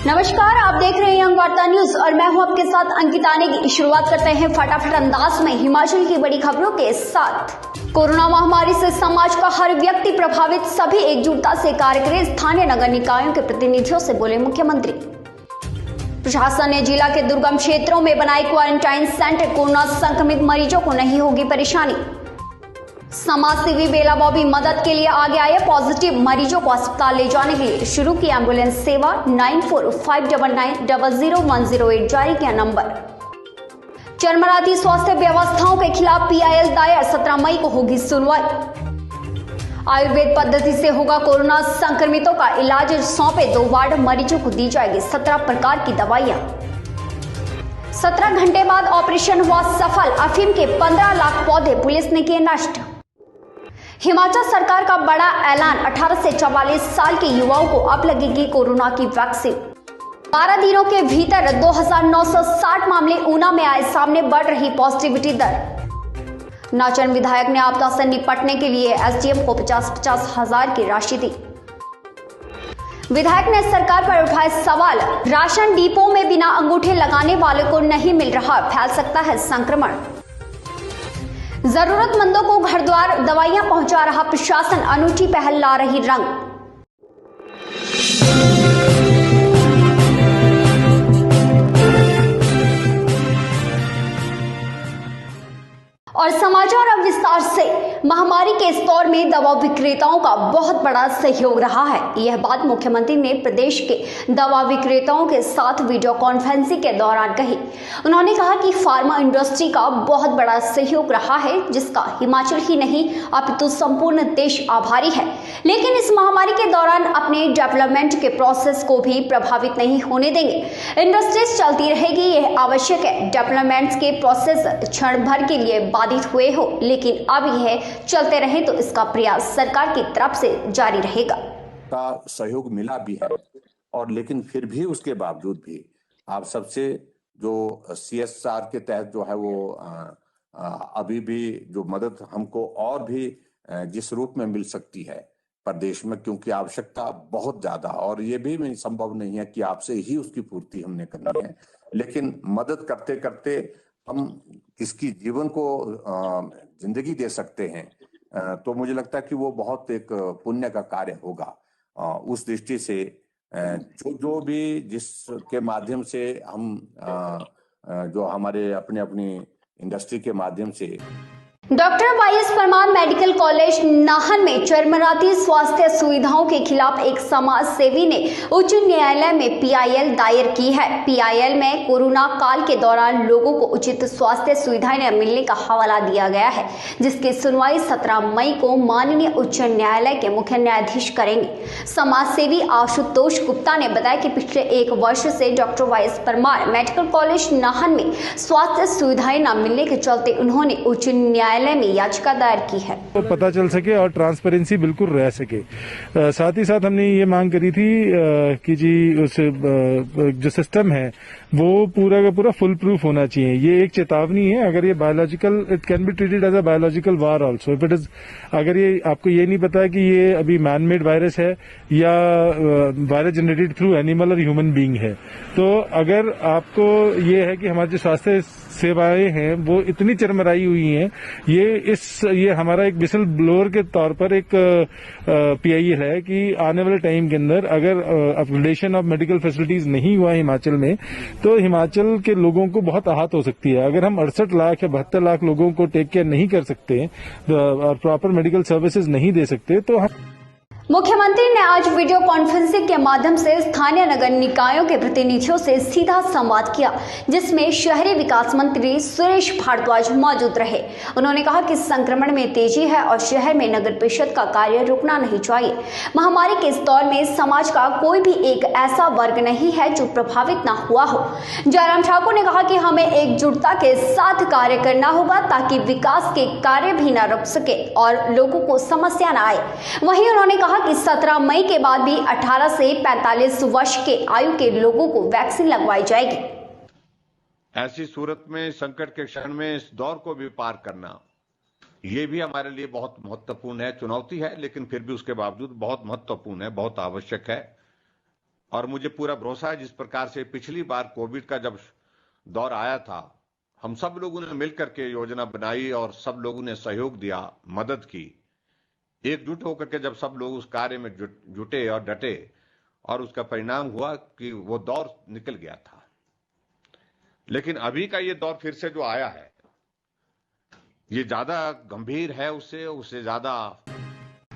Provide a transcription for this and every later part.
नमस्कार, आप देख रहे हैं यंग वार्ता न्यूज और मैं हूं आपके साथ अंकिता नेगी। शुरुआत करते हैं फटाफट अंदाज में हिमाचल की बड़ी खबरों के साथ। कोरोना महामारी से समाज का हर व्यक्ति प्रभावित, सभी एकजुटता से कार्य करें, स्थानीय नगर निकायों के प्रतिनिधियों से बोले मुख्यमंत्री। प्रशासन ने जिला के दुर्गम क्षेत्रों में बनाए क्वारंटाइन सेंटर, कोरोना संक्रमित मरीजों को नहीं होगी परेशानी। समाज सेवी बेला बॉबी मदद के लिए आगे आए, पॉजिटिव मरीजों को अस्पताल ले जाने के लिए शुरू की एम्बुलेंस सेवा। 9459901008 जारी किया नंबर। चरमराती स्वास्थ्य व्यवस्थाओं के खिलाफ PIL दायर, 17 मई को होगी सुनवाई। आयुर्वेद पद्धति से होगा कोरोना संक्रमितों का इलाज, सौंपे 2 वार्ड, मरीजों को दी जाएगी 17 प्रकार की दवाइयां। 17 घंटे बाद ऑपरेशन हुआ सफल, अफीम के 15 लाख पौधे पुलिस ने किए नष्ट। हिमाचल सरकार का बड़ा ऐलान, 18 से 44 साल के युवाओं को अब लगेगी कोरोना की वैक्सीन। 12 दिनों के भीतर 2960 मामले ऊना में आए सामने, बढ़ रही पॉजिटिविटी दर। नाचन विधायक ने आपदा से निपटने के लिए SDM को 50-50 हजार की राशि दी। विधायक ने सरकार पर उठाए सवाल, राशन डिपो में बिना अंगूठे लगाने वाले को नहीं मिल रहा, फैल सकता है संक्रमण। जरूरतमंदों को घर द्वार दवाइयां पहुंचा रहा प्रशासन, अनूठी पहल ला रही रंग। और समाचार अब विस्तार से। महामारी के इस दौर में दवा विक्रेताओं का बहुत बड़ा सहयोग रहा है। यह बात मुख्यमंत्री ने प्रदेश के दवा विक्रेताओं के साथ वीडियो कॉन्फ्रेंसिंग के दौरान कही। उन्होंने कहा कि फार्मा इंडस्ट्री का बहुत बड़ा सहयोग रहा है, जिसका हिमाचल ही नहीं अपितु संपूर्ण देश आभारी है। लेकिन इस महामारी के दौरान अपने डेवलपमेंट के प्रोसेस को भी प्रभावित नहीं होने देंगे। इंडस्ट्रीज चलती रहेगी, यह आवश्यक है। डेवलपमेंट के प्रोसेस क्षण भर के लिए बाधित हुए हो, लेकिन अब यह चलते रहे तो इसका प्रयास सरकार की तरफ से जारी रहेगा। का सहयोग मिला भी है, और लेकिन फिर भी उसके बावजूद भी आप सबसे जो CSR के तहत जो है वो अभी भी जो मदद हमको और भी जिस रूप में मिल सकती है प्रदेश में, क्योंकि आवश्यकता बहुत ज्यादा, और ये भी संभव नहीं है कि आपसे ही उसकी पूर्ति हमने करनी है, लेकिन मदद करते करते हम किसकी जीवन को जिंदगी दे सकते हैं, तो मुझे लगता है कि वो बहुत एक पुण्य का कार्य होगा। उस दृष्टि से जो भी जिसके माध्यम से हम जो हमारे अपनी इंडस्ट्री के माध्यम से doctor YS Parmar medical college Nahan में चरमराती स्वास्थ्य सुविधाओं के खिलाफ एक समाज सेवी ने उच्च न्यायालय में PIL दायर की है। PIL में कोरोना काल के दौरान लोगों को उचित स्वास्थ्य सुविधाएं न मिलने का हवाला दिया गया है, जिसकी सुनवाई 17 मई को माननीय उच्च न्यायालय के मुख्य न्यायाधीश करेंगे। समाज सेवी आशुतोष गुप्ता ने बताया कि पिछले 1 वर्ष से doctor YS Parmar medical college Nahan में स्वास्थ्य सुविधाएं न मिलने के चलते उन्होंने उच्च न्यायालय में याचिका दायर की है, तो पता चल सके और ट्रांसपेरेंसी बिल्कुल रह सके। साथ ही साथ हमने ये मांग करी थी कि जी उस जो सिस्टम है वो पूरा का पूरा फुल प्रूफ होना चाहिए। ये एक चेतावनी है, अगर ये biological, it can be treated as a biological war also if it is. अगर ये आपको ये नहीं पता कि ये अभी मैन मेड वायरस है या वायरस जनरेटेड थ्रू एनिमल और ह्यूमन बीइंग है, तो अगर आपको ये है कि हमारी जो स्वास्थ्य सेवाएं हैं वो इतनी चरमराई हुई हैं, ये हमारा एक विसल ब्लोअर के तौर पर एक PIL है कि आने वाले टाइम के अंदर अगर अपग्रेडेशन ऑफ मेडिकल फैसिलिटीज नहीं हुआ हिमाचल में, तो हिमाचल के लोगों को बहुत आहत हो सकती है। अगर हम 68 लाख या 72 लाख लोगों को टेक केयर नहीं कर सकते और प्रॉपर मेडिकल सर्विसेज नहीं दे सकते, तो हम मुख्यमंत्री ने आज वीडियो कॉन्फ्रेंसिंग के माध्यम से स्थानीय नगर निकायों के प्रतिनिधियों से सीधा संवाद किया, जिसमें शहरी विकास मंत्री सुरेश भारद्वाज मौजूद रहे। उन्होंने कहा कि संक्रमण में तेजी है और शहर में नगर परिषद का कार्य रुकना नहीं चाहिए। महामारी के इस दौर में समाज का कोई भी एक ऐसा वर्ग नहीं है जो प्रभावित न हुआ हो। जयराम ठाकुर ने कहा कि हमें एकजुटता के साथ कार्य करना होगा ताकि विकास के कार्य भी न रुक सके और लोगों को समस्या न आए। वहीं उन्होंने कहा कि 17 मई के बाद भी 18 से 45 वर्ष के आयु के लोगों को वैक्सीन लगवाई जाएगी। ऐसी सूरत में संकट के क्षण में इस दौर को भी पार करना, ये भी हमारे लिए बहुत महत्वपूर्ण है। चुनौती है, लेकिन फिर भी उसके बावजूद बहुत महत्वपूर्ण है, बहुत आवश्यक है। और मुझे पूरा भरोसा है जिस प्रकार से पिछली बार कोविड का जब दौर आया था, हम सब लोगों ने मिलकर के योजना बनाई और सब लोगों ने सहयोग दिया, मदद की। एकजुट होकर के जब सब लोग उस कार्य में जुटे और डटे और उसका परिणाम हुआ कि वो दौर निकल गया था। लेकिन अभी का ये दौर फिर से जो आया है, ये ज्यादा गंभीर है, उससे ज्यादा।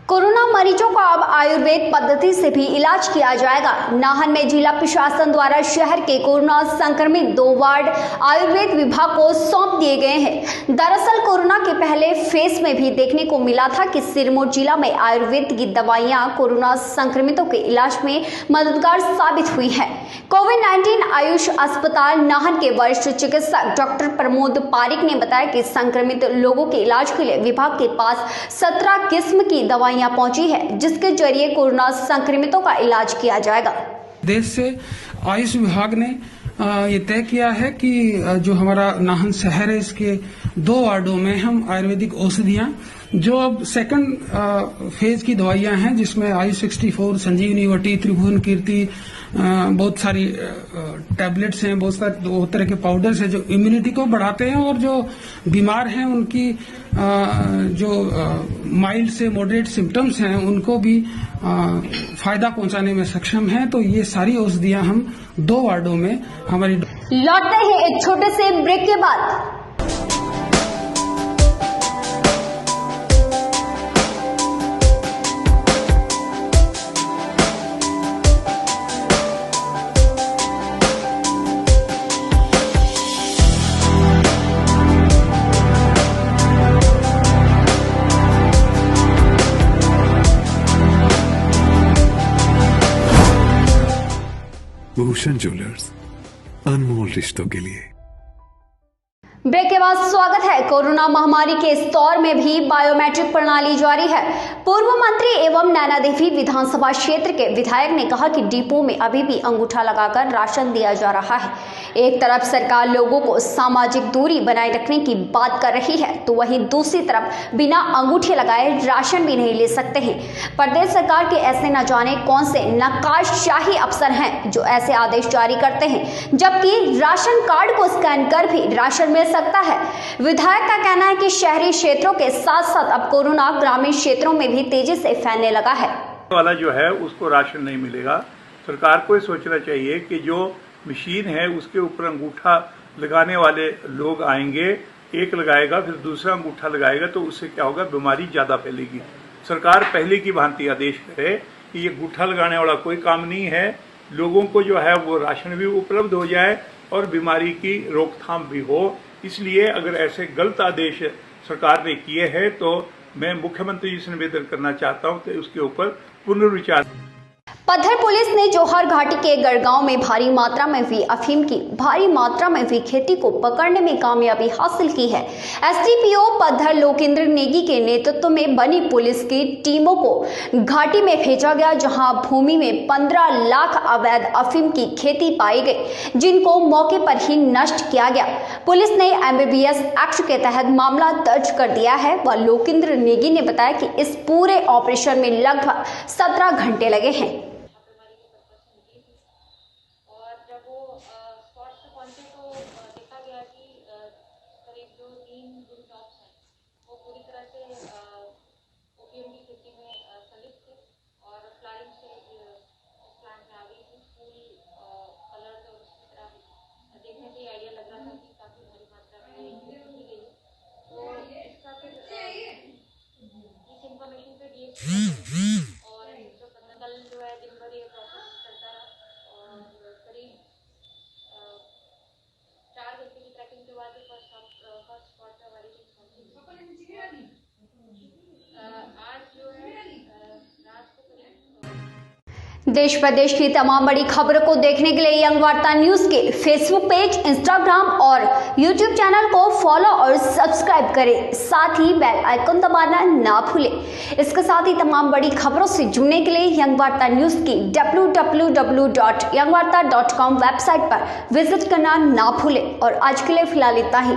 कोरोना मरीजों का अब आयुर्वेद पद्धति से भी इलाज किया जाएगा। नाहन में जिला प्रशासन द्वारा शहर के कोरोना संक्रमित 2 वार्ड आयुर्वेद विभाग को सौंप दिए गए हैं। दरअसल कोरोना के पहले फेज में भी देखने को मिला था कि सिरमौर जिला में आयुर्वेद की दवाइयां कोरोना संक्रमितों के इलाज में मददगार साबित हुई है। कोविड-19 आयुष अस्पताल नाहन के वरिष्ठ चिकित्सक डॉक्टर प्रमोद पारिक ने बताया कि संक्रमित लोगों के इलाज के लिए विभाग के पास 17 किस्म की दवाइयां पहुंची है, जिसके जरिए कोरोना संक्रमितों का इलाज किया जाएगा। देश से आयुष विभाग ने ये तय किया है कि जो हमारा नाहन शहर है, इसके 2 वार्डों में हम आयुर्वेदिक औषधियां, जो अब सेकंड फेज की दवाइयां हैं, जिसमें आयुष 64, संजीवनी वटी, त्रिभुवन कीर्ति, बहुत सारी टैबलेट्स हैं, बहुत सारे 2 तरह के पाउडर्स हैं जो इम्यूनिटी को बढ़ाते हैं और जो बीमार हैं उनकी जो माइल्ड से मॉडरेट सिम्टम्स हैं उनको भी फायदा पहुंचाने में सक्षम हैं। तो ये सारी औषधियां हम 2 वार्डों में हमारी। लौटते हैं एक छोटे से ब्रेक के बाद। भूषण ज्वेलर्स, अनमोल रिश्तों के लिए। ब्रेक के बाद स्वागत है। कोरोना महामारी के इस दौर में भी बायोमेट्रिक प्रणाली जारी है। पूर्व मंत्री एवं नैना देवी विधानसभा क्षेत्र के विधायक ने कहा कि डिपो में अभी भी अंगूठा लगाकर राशन दिया जा रहा है। एक तरफ सरकार लोगों को सामाजिक दूरी बनाए रखने की बात कर रही है, तो वहीं दूसरी तरफ बिना अंगूठे लगाए राशन भी नहीं ले सकते हैं। प्रदेश सरकार के ऐसे न जाने कौन से नक्काशशाही अफसर हैं जो ऐसे आदेश जारी करते हैं, जबकि राशन कार्ड को स्कैन कर भी राशन मिल सकता है। विधायक का कहना है कि शहरी क्षेत्रों के साथ साथ अब कोरोना ग्रामीण क्षेत्रों में भी तेजी से फैलने लगा है। वाला जो है उसको राशन नहीं मिलेगा। सरकार को ये सोचना चाहिए कि जो मशीन है उसके ऊपर अंगूठा लगाने वाले लोग आएंगे, एक लगाएगा फिर दूसरा अंगूठा लगाएगा, तो उससे क्या होगा, बीमारी ज्यादा फैलेगी। सरकार पहले की भांति आदेश करे कि ये अंगूठा लगाने वाला कोई काम नहीं है, लोगों को जो है वो राशन भी उपलब्ध हो जाए और बीमारी की रोकथाम भी हो। इसलिए अगर ऐसे गलत आदेश सरकार ने किए हैं तो मैं मुख्यमंत्री जी से निवेदन करना चाहता हूं कि उसके ऊपर पुनर्विचार। पत्थर पुलिस ने जौहर घाटी के गढ़गांव में भारी मात्रा में हुई अफीम की भारी मात्रा में हुई खेती को पकड़ने में कामयाबी हासिल की है। एसडीपीओ पत्थर लोकेंद्र नेगी के नेतृत्व में बनी पुलिस की टीमों को घाटी में भेजा गया, जहां भूमि में 15 लाख अवैध अफीम की खेती पाई गई, जिनको मौके पर ही नष्ट किया गया। पुलिस ने एमबीबीएस एक्ट के तहत मामला दर्ज कर दिया है। व लोकेंद्र नेगी ने बताया कि इस पूरे ऑपरेशन में लगभग 17 घंटे लगे हैं। देश प्रदेश की तमाम बड़ी खबरों को देखने के लिए यंग वार्ता न्यूज के फेसबुक पेज, इंस्टाग्राम और यूट्यूब चैनल को फॉलो और सब्सक्राइब करें। साथ ही बेल आइकन दबाना ना भूलें। इसके साथ ही तमाम बड़ी खबरों से जुड़ने के लिए यंग वार्ता न्यूज की www.yangvarta.com वेबसाइट पर विजिट करना ना भूलें। और आज के लिए फिलहाल इतना ही।